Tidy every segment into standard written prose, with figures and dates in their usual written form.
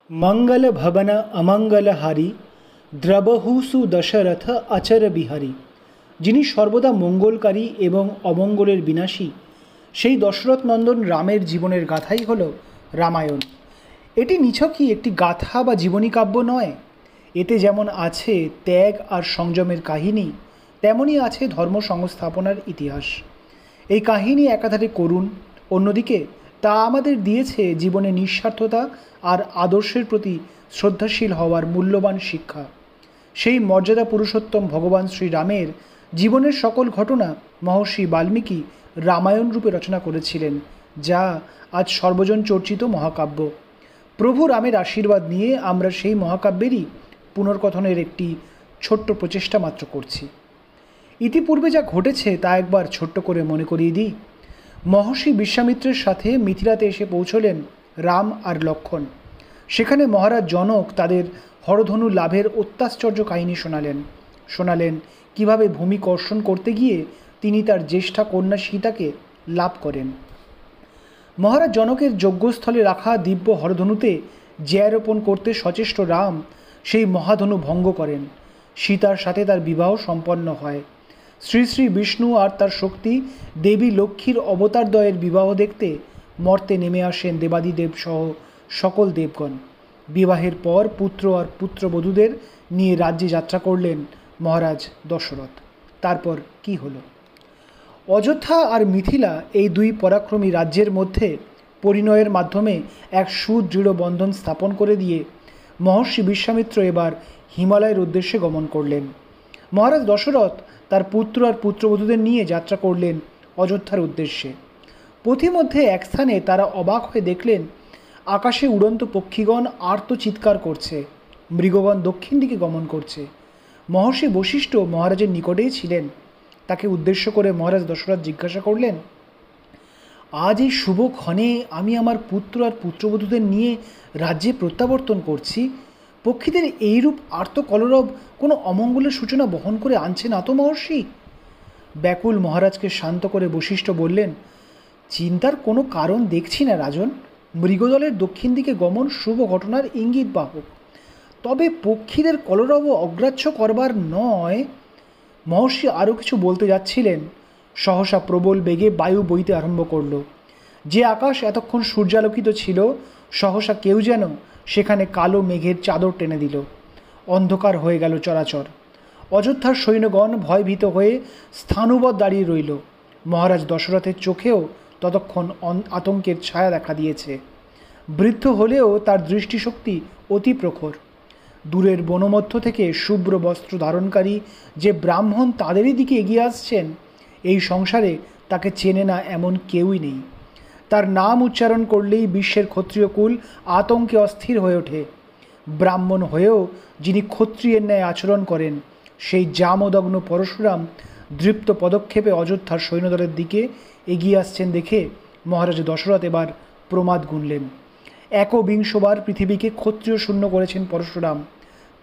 मंगल भवन अमंगलहारी দ্রবহুসু দশরথ আচর বিহারী। যিনি সর্বদা মঙ্গলকারী এবং অমঙ্গলের বিনাশী, সেই দশরথ নন্দন রামের জীবনের গাথাই হল রামায়ণ। এটি নিছকই একটি গাথা বা জীবনী কাব্য নয়। এতে যেমন আছে ত্যাগ আর সংযমের কাহিনী, তেমনই আছে ধর্ম সংস্থাপনার ইতিহাস। এই কাহিনী একাধারে করুণ, অন্যদিকে তা আমাদের দিয়েছে জীবনে নিঃস্বার্থতা আর আদর্শের প্রতি শ্রদ্ধাশীল হওয়ার মূল্যবান শিক্ষা। সেই মর্যাদা পুরুষোত্তম ভগবান শ্রীরামের জীবনের সকল ঘটনা মহর্ষি বাল্মীকি রামায়ণ রূপে রচনা করেছিলেন, যা আজ সর্বজন চর্চিত মহাকাব্য। প্রভু রামের আশীর্বাদ নিয়ে আমরা সেই মহাকাব্যেরই পুনর্কথনের একটি ছোট্ট প্রচেষ্টা মাত্র করছি। ইতিপূর্বে যা ঘটেছে তা একবার ছোট্ট করে মনে করিয়ে দিই। মহর্ষি বিশ্বামিত্রের সাথে মিথিলাতে এসে পৌঁছলেন রাম আর লক্ষ্মণ। সেখানে মহারাজ জনক তাদের হরধনু লাভের অত্যাশ্চর্য কাহিনী শোনালেন কিভাবে ভূমি কর্ষণ করতে গিয়ে তিনি তার জ্যেষ্ঠা কন্যা সীতাকে লাভ করেন। মহারাজ জনকের যজ্ঞস্থলে রাখা দিব্য হরধনুতে জ্যারোপণ করতে সচেষ্ট রাম সেই মহাধনু ভঙ্গ করেন। সীতার সাথে তার বিবাহ সম্পন্ন হয়। শ্রী শ্রী বিষ্ণু আর তার শক্তি দেবী লক্ষ্মীর অবতারদ্বয়ের বিবাহ দেখতে মর্তে নেমে আসেন দেবাদিদেব সহ সকল দেবগণ। বিবাহের পর পুত্র আর পুত্রবধূদের নিয়ে রাজ্যে যাত্রা করলেন মহারাজ দশরথ। তারপর কি হলো? অযোধ্যা আর মিথিলা এই দুই পরাক্রমী রাজ্যের মধ্যে পরিণয়ের মাধ্যমে এক সুদৃঢ় বন্ধন স্থাপন করে দিয়ে মহর্ষি বিশ্বামিত্র এবার হিমালয়ের উদ্দেশ্যে গমন করলেন। মহারাজ দশরথ তার পুত্র আর পুত্রবধূদের নিয়ে যাত্রা করলেন অযোধ্যার উদ্দেশ্যে। পথিমধ্যে এক স্থানে তারা অবাক হয়ে দেখলেন আকাশে উড়ন্ত পক্ষীগণ আর্ত চিৎকার করছে, মৃগগণ দক্ষিণ দিকে গমন করছে। মহর্ষি বশিষ্ঠ মহারাজের নিকটেই ছিলেন। তাকে উদ্দেশ্য করে মহারাজ দশরথ জিজ্ঞাসা করলেন, আজ এই শুভ ক্ষণে আমি আমার পুত্র আর পুত্রবধূদের নিয়ে রাজ্যে প্রত্যাবর্তন করছি। পক্ষীদের এইরূপ আর্ত কলরব কোনো অমঙ্গলের সূচনা বহন করে আনছে না তো মহর্ষি? ব্যাকুল মহারাজকে শান্ত করে বশিষ্ঠ বললেন, চিন্তার কোনো কারণ দেখছি না রাজন। মৃগদলের দক্ষিণ দিকে গমন শুভ ঘটনার ইঙ্গিত বাহক, তবে পক্ষীদের কলরব অগ্রাহ্য করবার নয়। মহর্ষি আরও কিছু বলতে যাচ্ছিলেন, সহসা প্রবল বেগে বায়ু বইতে আরম্ভ করল। যে আকাশ এতক্ষণ সূর্যালোকিত ছিল, সহসা কেউ যেন সেখানে কালো মেঘের চাদর টেনে দিল। অন্ধকার হয়ে গেল চরাচর। অযোধ্যার সৈন্যগণ ভয়ভীত হয়ে স্থাণুবৎ দাঁড়িয়ে রইল। মহারাজ দশরথের চোখেও ততক্ষণ আতঙ্কের ছায়া দেখা দিয়েছে। বৃদ্ধ হলেও তার দৃষ্টিশক্তি অতি প্রখর। দূরের বনমধ্য থেকে শুভ্র বস্ত্র ধারণকারী যে ব্রাহ্মণ তাদেরই দিকে এগিয়ে আসছেন, এই সংসারে তাকে চেনে না এমন কেউই নেই। তার নাম উচ্চারণ করলেই বিশ্বের ক্ষত্রিয় কুল আতঙ্কে অস্থির হয়ে ওঠে। ব্রাহ্মণ হয়েও যিনি ক্ষত্রিয়ের ন্যায় আচরণ করেন, সেই জামদগ্ন পরশুরাম দৃপ্ত পদক্ষেপে অযোধ্যার সৈন্যদলের দিকে এগিয়ে আসছেন দেখে মহারাজ দশরথ এবার প্রমাদ গুনলেন। একবিংশবার পৃথিবীকে ক্ষত্রিয় শূন্য করেছেন পরশুরাম।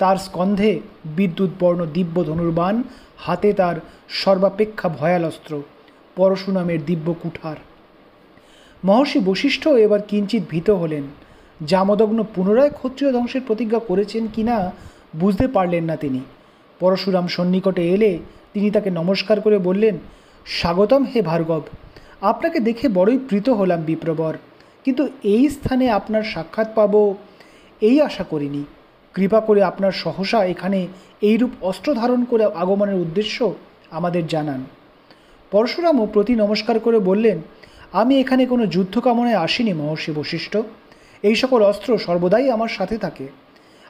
তার স্কন্ধে বিদ্যুৎ বর্ণ দিব্য ধনুর্বাণ, হাতে তার সর্বাপেক্ষা ভয়াল অস্ত্র পরশুরামের দিব্য কুঠার। মহর্ষি বশিষ্ঠ এবার কিঞ্চিত ভীত হলেন। জামদগ্ন পুনরায় ক্ষত্রিয় ধ্বংসের প্রতিজ্ঞা করেছেন কিনা বুঝতে পারলেন না তিনি। পরশুরাম সন্নিকটে এলে তিনি তাকে নমস্কার করে বললেন, স্বাগতম হে ভার্গব। আপনাকে দেখে বড়ই প্রীত হলাম বিপ্রবর, কিন্তু এই স্থানে আপনার সাক্ষাৎ পাব এই আশা করিনি। কৃপা করে আপনার সহসা এখানে এইরূপ অস্ত্র ধারণ করে আগমনের উদ্দেশ্য আমাদের জানান। পরশুরামও প্রতি নমস্কার করে বললেন, আমি এখানে কোনো যুদ্ধ কামনায় আসিনি মহর্ষি বশিষ্ঠ। এই সকল অস্ত্র সর্বদাই আমার সাথে থাকে।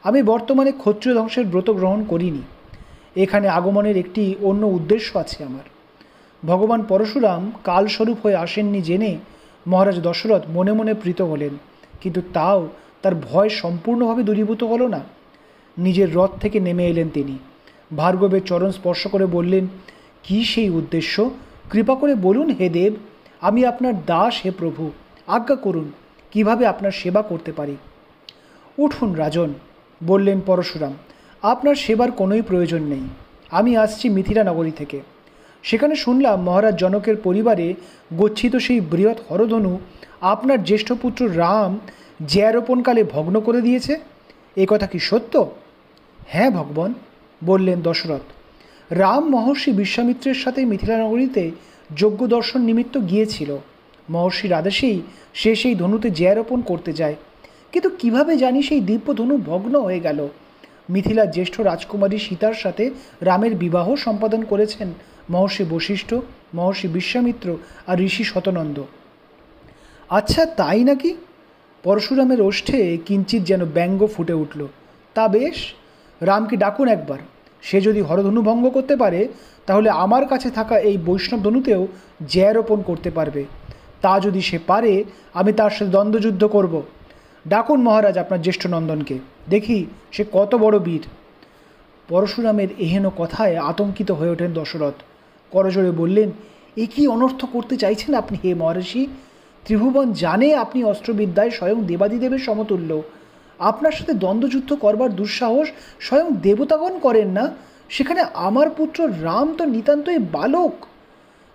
আমি বর্তমানে ক্ষত্রিয় ধ্বংসের ব্রত গ্রহণ করিনি। এখানে আগমনের একটি অন্য উদ্দেশ্য আছে আমার। ভগবান পরশুরাম কালস্বরূপ হয়ে আসেননি জেনে মহারাজ দশরথ মনে মনে প্রীত হলেন, কিন্তু তাও তার ভয় সম্পূর্ণভাবে দূরীভূত হলো না। নিজের রথ থেকে নেমে এলেন তিনি। ভার্গবের চরণ স্পর্শ করে বললেন, কি সেই উদ্দেশ্য? কৃপা করে বলুন হে দেব। আমি আপনার দাস হে প্রভু, আজ্ঞা করুন, কিভাবে আপনার সেবা করতে পারি। উঠুন রাজন, বললেন পরশুরাম, আপনার সেবার কোনোই প্রয়োজন নেই। আমি আসছি মিথিলা নগরী থেকে। সেখানে শুনলাম মহারাজ জনকের পরিবারে গচ্ছিত সেই বৃহৎ হরধনু আপনার জ্যেষ্ঠ পুত্র রাম জ্যারোপণকালে ভগ্ন করে দিয়েছে, এ কথা কি সত্য? হ্যাঁ ভগবান, বললেন দশরথ। রাম মহর্ষি বিশ্বামিত্রের সাথে মিথিলা নগরীতে যজ্ঞ দর্শন নিমিত্ত গিয়েছিল। মহর্ষির আদেশেই সে সেই ধনুতে জ্যারোপণ করতে যায়, কিন্তু কিভাবে জানি সেই দিব্য ধনু ভগ্ন হয়ে গেল। মিথিলার জ্যেষ্ঠ রাজকুমারী সীতার সাথে রামের বিবাহ সম্পাদন করেছেন মহর্ষি বশিষ্ঠ, মহর্ষি বিশ্বামিত্র আর ঋষি শতনন্দ। আচ্ছা তাই নাকি? পরশুরামের ওষ্ঠে কিঞ্চিৎ যেন ব্যঙ্গ ফুটে উঠল। তা বেশ, রামকে ডাকুন একবার। সে যদি হরধনু ভঙ্গ করতে পারে, তাহলে আমার কাছে থাকা এই বৈষ্ণব ধনুতেও জ্যারোপণ করতে পারবে। তা যদি সে পারে, আমি তার সাথে দ্বন্দ্বযুদ্ধ করব। ডাকুন মহারাজ আপনার জ্যেষ্ঠ নন্দনকে, দেখি সে কত বড় বীর। পরশুরামের এহেন কথায় আতঙ্কিত হয়ে ওঠেন দশরথ। করজোড়ে বললেন, এ কি অনর্থ করতে চাইছেন আপনি হে মহর্ষি? ত্রিভুবন জানে আপনি অস্ত্রবিদ্যায় স্বয়ং দেবাদিদেবের সমতুল্য। আপনার সাথে দ্বন্দ্বযুদ্ধ করবার দুঃসাহস স্বয়ং দেবতাগণ করেন না, সেখানে আমার পুত্র রাম তো নিতান্তই বালক।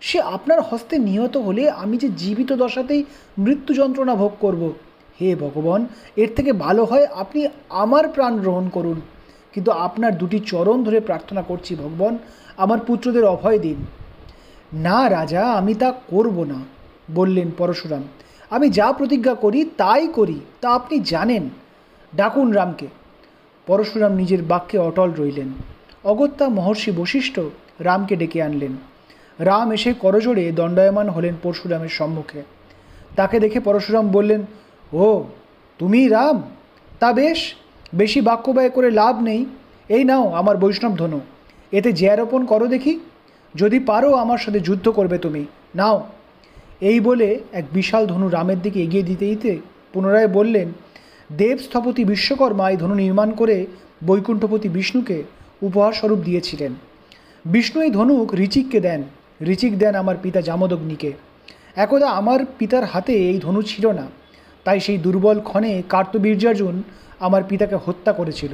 সে আপনার হস্তে নিহত হলে আমি যে জীবিত দশাতেই মৃত্যু যন্ত্রণা ভোগ করব। হে ভগবান, এর থেকে ভালো হয় আপনি আমার প্রাণ গ্রহণ করুন, কিন্তু আপনার দুটি চরণ ধরে প্রার্থনা করছি ভগবান, আমার পুত্রদের অভয় দিন। না রাজা, আমি তা করব না, বললেন পরশুরাম। আমি যা প্রতিজ্ঞা করি তাই করি, তা আপনি জানেন। ডাকুন রামকে। পরশুরাম নিজের বাক্যে অটল রইলেন। অগত্যা মহর্ষি বশিষ্ঠ রামকে ডেকে আনলেন। রাম এসে করজোড়ে দণ্ডায়মান হলেন পরশুরামের সম্মুখে। তাকে দেখে পরশুরাম বললেন, ও তুমি রাম? তা বেশ, বেশি বাক্য ব্যয় করে লাভ নেই। এই নাও আমার বৈষ্ণব ধনু, এতে জ্যারোপণ করো দেখি। যদি পারো আমার সাথে যুদ্ধ করবে তুমি, নাও। এই বলে এক বিশাল ধনু রামের দিকে এগিয়ে দিতে দিতে পুনরায় বললেন, দেব স্থপতি বিশ্বকর্মা এই ধনু নির্মাণ করে বৈকুণ্ঠপতি বিষ্ণুকে উপহার স্বরূপ দিয়েছিলেন। বিষ্ণু এই ধনুক ঋচিককে দেন, ঋচিক দেন আমার পিতা জামদগ্নিকে। একদা আমার পিতার হাতে এই ধনু ছিল না, তাই সেই দুর্বল ক্ষণে কার্তবীর্যার্জুন আমার পিতাকে হত্যা করেছিল।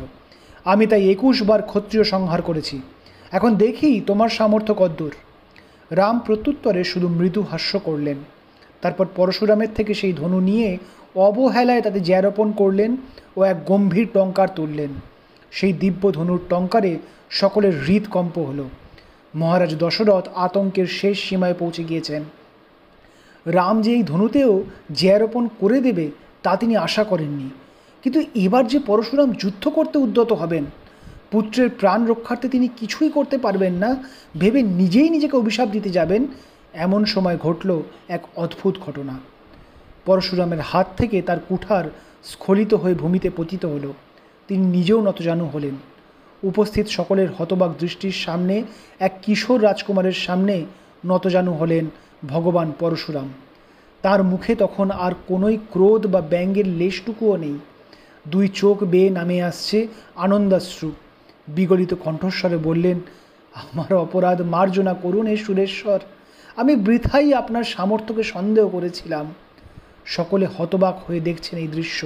আমি তাই 21 বার ক্ষত্রিয় সংহার করেছি। এখন দেখি তোমার সামর্থ্য কদ্দূর। রাম প্রত্যুত্তরে শুধু মৃদু হাস্য করলেন। তারপর পরশুরামের থেকে সেই ধনু নিয়ে অবহেলায় তাতে জ্যারোপণ করলেন ও এক গম্ভীর টঙ্কার তুললেন। সেই দিব্য ধনুর টঙ্কারে সকলের হৃদকম্প হলো। মহারাজ দশরথ আতঙ্কের শেষ সীমায় পৌঁছে গিয়েছেন। রাম যে এই ধনুতেও জ্যারোপণ করে দেবে তা তিনি আশা করেননি। কিন্তু এবার যে পরশুরাম যুদ্ধ করতে উদ্যত হবেন, পুত্রের প্রাণ রক্ষার্থে তিনি কিছুই করতে পারবেন না ভেবে নিজেই নিজেকে অভিশাপ দিতে যাবেন, এমন সময় ঘটল এক অদ্ভুত ঘটনা। পরশুরামের হাত থেকে তার কুঠার স্খলিত হয়ে ভূমিতে পতিত হলো। তিনি নিজেও নতজানু হলেন। উপস্থিত সকলের হতবাক দৃষ্টির সামনে এক কিশোর রাজকুমারের সামনে নতজানু হলেন ভগবান পরশুরাম। তার মুখে তখন আর কোনোই ক্রোধ বা ব্যঙ্গের লেশটুকুও নেই। দুই চোখ বেয়ে নামে আসছে আনন্দাশ্রু। বিগলিত কণ্ঠস্বরে বললেন, আমার অপরাধ মার্জনা করুন হে সুরেশ্বর, আমি বৃথাই আপনার সামর্থ্যকে সন্দেহ করেছিলাম। সকলে হতবাক হয়ে দেখছেন এই দৃশ্য।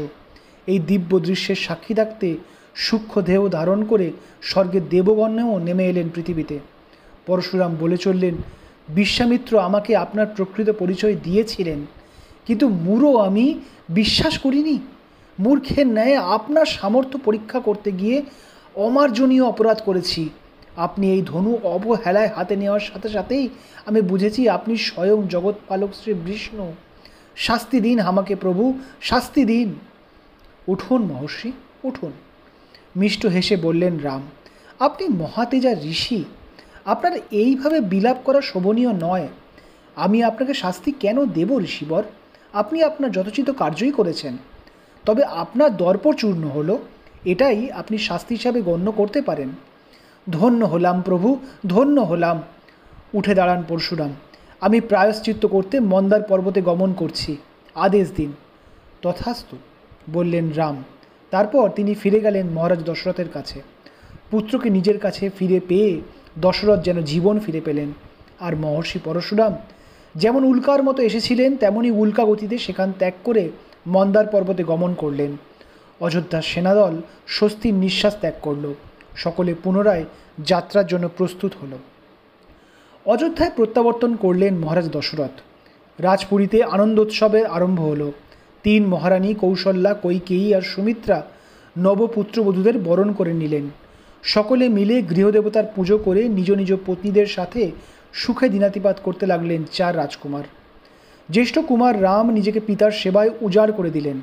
এই দিব্য দৃশ্যের সাক্ষী থাকতে সূক্ষ্ম দেহ ধারণ করে স্বর্গের দেবগণেও নেমে এলেন পৃথিবীতে। পরশুরাম বলে চললেন, বিশ্বামিত্র আমাকে আপনার প্রকৃত পরিচয় দিয়েছিলেন, কিন্তু মূঢ় আমি বিশ্বাস করিনি। মূর্খের ন্যায় আপনার সামর্থ্য পরীক্ষা করতে গিয়ে অমার্জনীয় অপরাধ করেছি। আপনি এই ধনু অবহেলায় হাতে নেওয়ার সাথে সাথেই আমি বুঝেছি আপনি স্বয়ং জগৎপালক শ্রী বিষ্ণু। শাস্তি দিন আমাকে প্রভু, শাস্তি দিন। উঠুন মহর্ষি, উঠুন। মিষ্ট হেসে বললেন রাম, আপনি মহাতেজা ঋষি, আপনার এইভাবে বিলাপ করা শোভনীয় নয়। আমি আপনাকে শাস্তি কেন দেব ঋষিবর? আপনি আপনার যথোচিত কার্যই করেছেন, তবে আপনার দর্প চূর্ণ হলো, এটাই আপনি শাস্তি হিসাবে গণ্য করতে পারেন। ধন্য হলাম প্রভু, ধন্য হলাম। উঠে দাঁড়ান পরশুরাম, আমি প্রায়শ্চিত্ত করতে মন্দার পর্বতে গমন করছি, আদেশ দিন। তথাস্তু, বললেন রাম। তারপর তিনি ফিরে গেলেন মহারাজ দশরথের কাছে। পুত্রকে নিজের কাছে ফিরে পেয়ে দশরথ যেন জীবন ফিরে পেলেন। আর মহর্ষি পরশুরাম যেমন উল্কার মতো এসেছিলেন, তেমনই উল্কা গতিতে সেখান ত্যাগ করে মন্দার পর্বতে গমন করলেন। অযোধ্যার সেনাদল স্বস্তির নিঃশ্বাস ত্যাগ করল। সকলে পুনরায় যাত্রার জন্য প্রস্তুত হল। অযোধ্যায় প্রত্যাবর্তন করলেন মহারাজ দশরথ। রাজপুরীতে আনন্দোৎসবের আরম্ভ হলো। তিন মহারানী কৌশল্যা, কৈকেয়ী আর সুমিত্রা নবপুত্রবধূদের বরণ করে নিলেন। সকলে মিলে গৃহদেবতার পুজো করে নিজ নিজ পত্নীদের সাথে সুখে দিনাতিপাত করতে লাগলেন চার রাজকুমার। জ্যেষ্ঠ কুমার রাম নিজেকে পিতার সেবায় উজাড় করে দিলেন।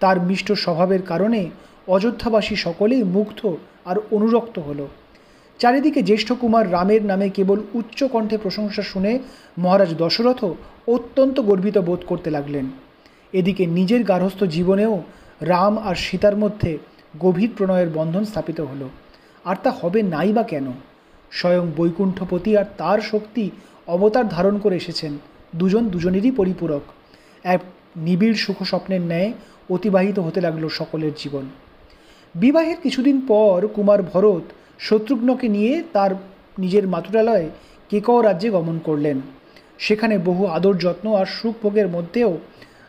তার মিষ্ট স্বভাবের কারণে অযোধ্যাবাসী সকলেই মুগ্ধ আর অনুরক্ত হল। চারিদিকে জ্যেষ্ঠ কুমার রামের নামে কেবল উচ্চ কণ্ঠে প্রশংসা শুনে মহারাজ দশরথ অত্যন্ত গর্বিত বোধ করতে লাগলেন। এদিকে নিজের গার্হস্থ্য জীবনেও রাম আর সীতার মধ্যে গভীর প্রণয়ের বন্ধন স্থাপিত হলো। আর তা হবে নাই বা কেন? স্বয়ং বৈকুণ্ঠপতি আর তার শক্তি অবতার ধারণ করে এসেছেন। দুজন দুজনেরই পরিপূরক। এক নিবিড় সুখ স্বপ্নের ন্যায় অতিবাহিত হতে লাগলো সকলের জীবন। বিবাহের কিছুদিন পর কুমার ভরত শত্রুঘ্নকে নিয়ে তার নিজের মাতুরালয়ে কেকয় রাজ্যে গমন করলেন। সেখানে বহু আদর যত্ন আর সুখ ভোগের মধ্যেও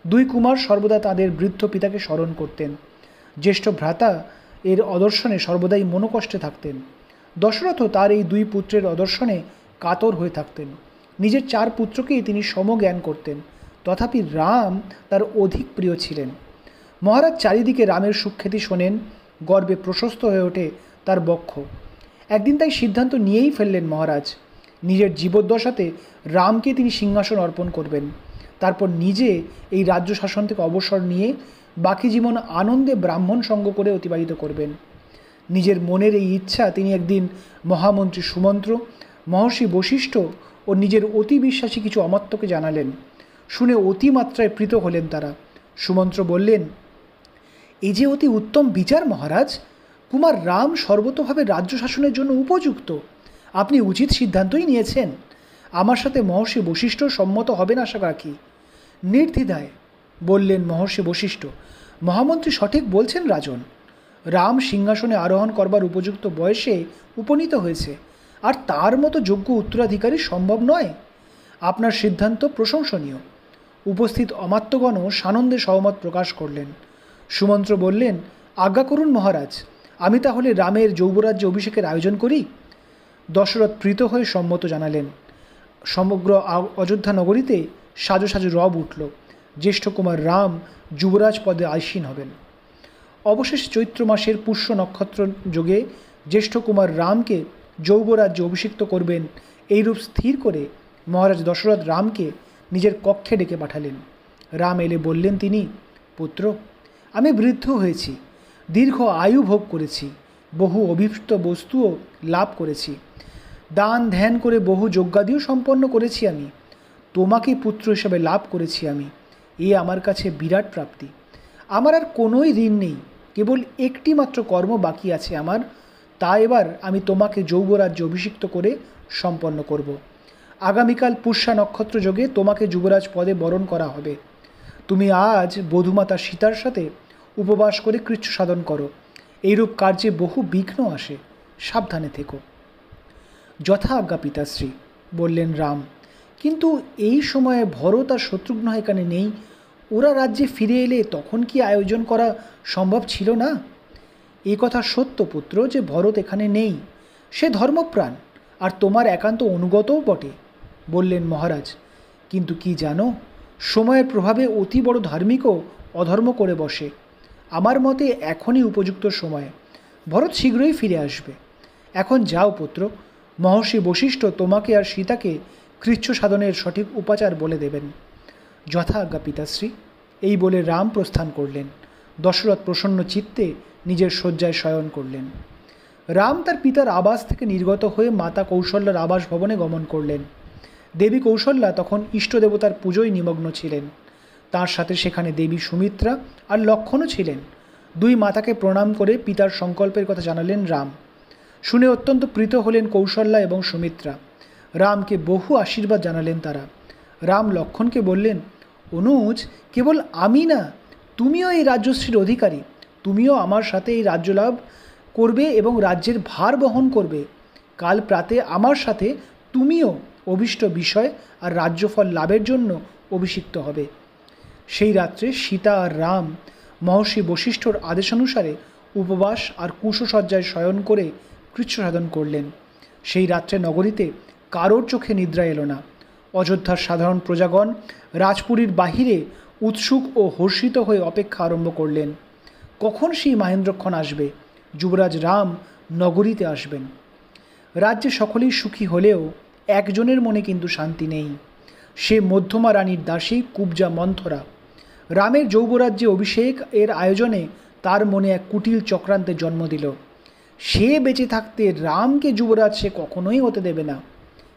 দুই কুমার সর্বদা তাদের বৃদ্ধ পিতাকে স্মরণ করতেন। জ্যেষ্ঠ ভ্রাতা এর অদর্শনে সর্বদাই মনোকষ্টে থাকতেন। দশরথ তার এই দুই পুত্রের অদর্শনে কাতর হয়ে থাকতেন। নিজের চার পুত্রকেই তিনি সমজ্ঞান করতেন, তথাপি রাম তার অধিক প্রিয় ছিলেন। মহারাজ চারিদিকে রামের সুখ্যাতি শোনেন, গর্বে প্রশস্ত হয়ে ওঠে তার বক্ষ। একদিন তাই সিদ্ধান্ত নিয়েই ফেললেন মহারাজ, নিজের জীবদ্দশাতে রামকে তিনি সিংহাসন অর্পণ করবেন। তারপর নিজে এই রাজ্য শাসন থেকে অবসর নিয়ে বাকি জীবন আনন্দে ব্রাহ্মণ সঙ্গ করে অতিবাহিত করবেন। নিজের মনের এই ইচ্ছা তিনি একদিন মহামন্ত্রী সুমন্ত্র, মহর্ষি বশিষ্ঠ ও নিজের অতি বিশ্বাসী কিছু অমাত্যকে জানালেন। শুনে অতিমাত্রায় প্রীত হলেন তারা। সুমন্ত্র বললেন, এই যে অতি উত্তম বিচার মহারাজ, কুমার রাম সর্বতোভাবে রাজ্য শাসনের জন্য উপযুক্ত। আপনি উচিত সিদ্ধান্তই নিয়েছেন। আমার সাথে মহর্ষি বশিষ্ঠ সম্মত হবেন আশা রাখি। নির্দ্বিধায় বললেন মহর্ষি বশিষ্ঠ, মহামন্ত্রী সঠিক বলছেন রাজন। রাম সিংহাসনে আরোহণ করবার উপযুক্ত বয়সে উপনীত হয়েছে, আর তার মতো যোগ্য উত্তরাধিকারী সম্ভব নয়। আপনার সিদ্ধান্ত প্রশংসনীয়। উপস্থিত অমাত্যগণও সানন্দে সহমত প্রকাশ করলেন। সুমন্ত্র বললেন, আজ্ঞা করুন মহারাজ, আমি তাহলে রামের যৌবরাজ্যে অভিষেকের আয়োজন করি। দশরথ প্রীত হয়ে সম্মত জানালেন। সমগ্র অযোধ্যা নগরীতে সাজো সাজো রব উঠল। জ্যেষ্ঠ কুমার রাম যুবরাজ পদে আসীন হবেন। অবশেষে চৈত্র মাসের পুষ্য নক্ষত্র যোগে জ্যেষ্ঠ কুমার রামকে যৌবরাজ্যে অভিষিক্ত করবেন, এইরূপ স্থির করে মহারাজ দশরথ রামকে নিজের কক্ষে ডেকে পাঠালেন। রাম এলে বললেন তিনি, পুত্র, আমি বৃদ্ধ হয়েছি, দীর্ঘ আয়ু ভোগ করেছি, বহু অভীষ্ট বস্তুও লাভ করেছি, দান ধ্যান করে বহু যজ্ঞাদিও সম্পন্ন করেছি। আমি তোমাকে পুত্র হিসেবে লাভ করেছি। আমি আমার কাছে বিরাট প্রাপ্তি। আমার আর কোনোই ঋণ নেই, কেবল একটি মাত্র কর্ম বাকি আছে আমার। তা এবার আমি তোমাকে যৌবরাজ্যে অভিষিক্ত করে সম্পন্ন করব। আগামীকাল পুষ্যা নক্ষত্র যোগে তোমাকে যুবরাজ পদে বরণ করা হবে। তুমি আজ বধূমাতা সীতার সাথে উপবাস করে কৃচ্ছ সাধন করো। এইরূপ কার্যে বহু বিঘ্ন আসে, সাবধানে থেকো। যথা আজ্ঞা পিতাশ্রী, বললেন রাম। কিন্তু এই সময়ে ভরত আর শত্রুঘ্ন এখানে নেই। ওরা রাজ্যে ফিরে এলে তখন কি আয়োজন করা সম্ভব ছিল না? এই কথা সত্য পুত্র যে ভরত এখানে নেই, সে ধর্মপ্রাণ আর তোমার একান্ত অনুগতও বটে, বললেন মহারাজ। কিন্তু কি জানো, সময়ের প্রভাবে অতি বড় ধার্মিকও অধর্ম করে বসে। আমার মতে এখনই উপযুক্ত সময়। ভরত শীঘ্রই ফিরে আসবে। এখন যাও পুত্র, মহর্ষি বশিষ্ঠ তোমাকে আর সীতাকে কৃচ্ছ সাধনের সঠিক উপাচার বলে দেবেন। যথা আজ্ঞা পিতাশ্রী, এই বলে রাম প্রস্থান করলেন। দশরথ প্রসন্ন চিত্তে নিজের শয্যায় শয়ন করলেন। রাম তার পিতার আবাস থেকে নির্গত হয়ে মাতা কৌশল্যার আবাস ভবনে গমন করলেন। দেবী কৌশল্যা তখন ইষ্টদেবতার পুজোয় নিমগ্ন ছিলেন। তার সাথে সেখানে দেবী সুমিত্রা আর লক্ষ্মণও ছিলেন। দুই মাতাকে প্রণাম করে পিতার সংকল্পের কথা জানালেন রাম। শুনে অত্যন্ত প্রীত হলেন কৌশল্যা এবং সুমিত্রা। রামকে বহু আশীর্বাদ জানালেন তারা। রাম লক্ষ্মণকে বললেন, অনুজ, কেবল আমি না, তুমিও এই রাজ্যশ্রীর অধিকারী। তুমিও আমার সাথে এই রাজ্য লাভ করবে এবং রাজ্যের ভার বহন করবে। কাল প্রাতে আমার সাথে তুমিও অভীষ্ট বিষয় আর রাজ্যফল লাভের জন্য অভিষিক্ত হবে। সেই রাত্রে সীতা আর রাম মহর্ষি বশিষ্ঠর আদেশানুসারে উপবাস আর কুশসজ্জায় শয়ন করে কৃচ্ছ সাধন করলেন। সেই রাত্রে নগরীতে কারোর চোখে নিদ্রা এলো না। অযোধ্যার সাধারণ প্রজাগণ রাজপুরীর বাহিরে উৎসুক ও হর্ষিত হয়ে অপেক্ষা আরম্ভ করলেন। কখন সেই মহেন্দ্রক্ষণ আসবে, যুবরাজ রাম নগরীতে আসবেন। রাজ্যে সকলেই সুখী হলেও একজনের মনে কিন্তু শান্তি নেই। সে মধ্যমা রানীর দাসী কুব্জা মন্থরা। রামের যৌবরাজ্যে অভিষেক এর আয়োজনে তার মনে এক কুটিল চক্রান্তের জন্ম দিল। সে বেঁচে থাকতে রামকে যুবরাজ সে কখনোই হতে দেবে না।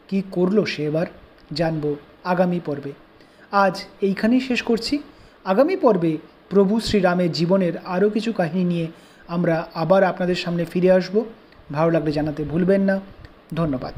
কি করলো সে এবার, জানবো আগামী পর্বে। আজ এইখানেই শেষ করছি। আগামী পর্বে প্রভু শ্রীরামের জীবনের আরও কিছু কাহিনী নিয়ে আমরা আবার আপনাদের সামনে ফিরে আসব। ভালো লাগলে জানাতে ভুলবেন না। ধন্যবাদ।